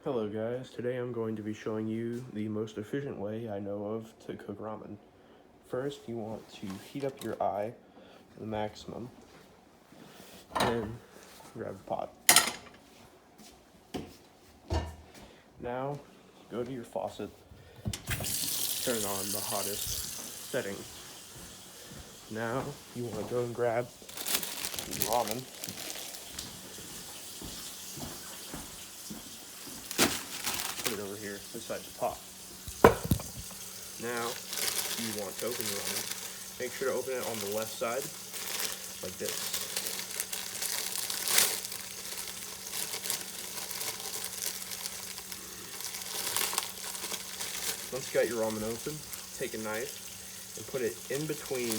Hello guys, today I'm going to be showing you the most efficient way I know of to cook ramen. First, you want to heat up your eye to the maximum, then grab a pot. Now, go to your faucet, turn it on the hottest setting. Now, you want to go and grab the ramen. Put it over here beside the pot. Now, you want to open your ramen. Make sure to open it on the left side, like this. Once you got your ramen open, take a knife and put it in between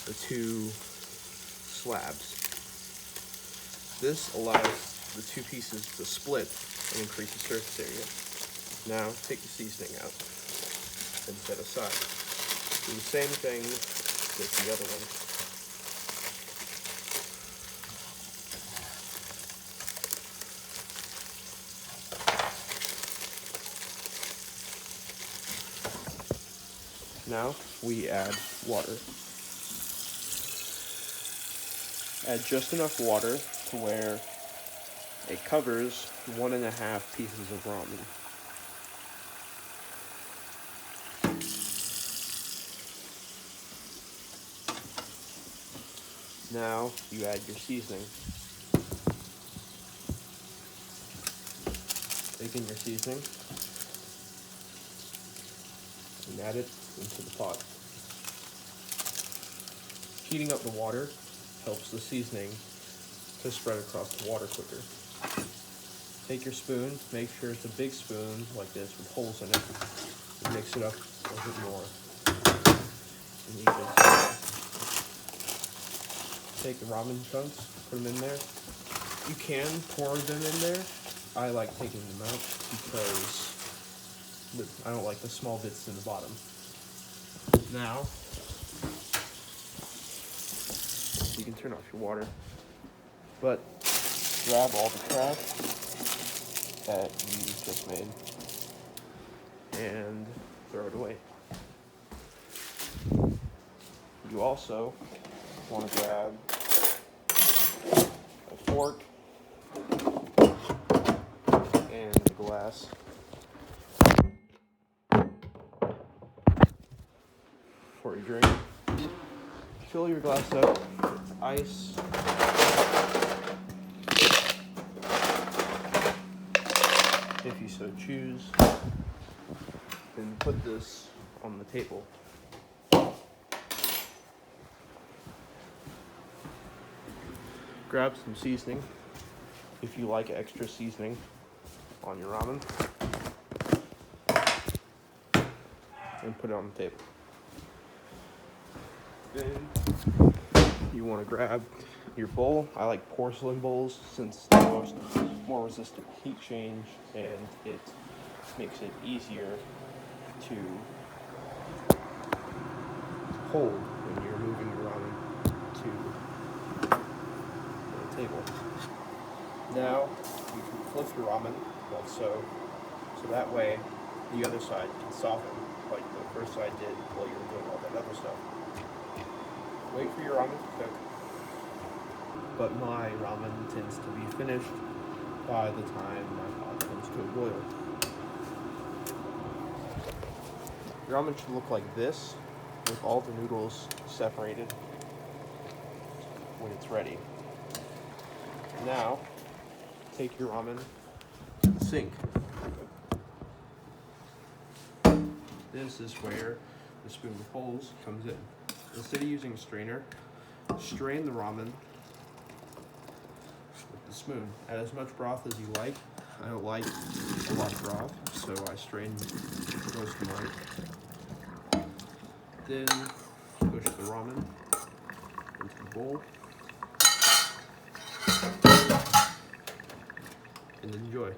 the two slabs. This allows the two pieces to split and increase the surface area. Now take the seasoning out and set aside. Do the same thing with the other one. Now we add water. Add just enough water to where it covers 1.5 pieces of ramen. Now you add your seasoning. Take in your seasoning and add it into the pot. Heating up the water helps the seasoning to spread across the water quicker. Take your spoon, make sure it's a big spoon like this with holes in it, and mix it up a little bit more. And even. Take the ramen chunks, put them in there. You can pour them in there. I like taking them out because I don't like the small bits in the bottom. Now, you can turn off your water, but grab all the trash that you just made and throw it away. You also want to grab a fork and a glass. For your drink. Fill your glass up with ice. If you so choose. Then put this on the table. Grab some seasoning, if you like extra seasoning on your ramen, and put it on the table. Then you want to grab your bowl. I like porcelain bowls since they're more resistant to heat change, and it makes it easier to hold when you're moving your ramen to the table. Now you can flip your ramen like so that way the other side can soften like the first side did while you were doing all that other stuff. Wait for your ramen to cook, but my ramen tends to be finished by the time my pot comes to a boil. Your ramen should look like this, with all the noodles separated when it's ready. Now, take your ramen to the sink. This is where the spoon with holes comes in. Instead of using a strainer, strain the ramen with the spoon. Add as much broth as you like. I don't like a lot of broth, so I strain most of mine. Then push the ramen into the bowl and enjoy.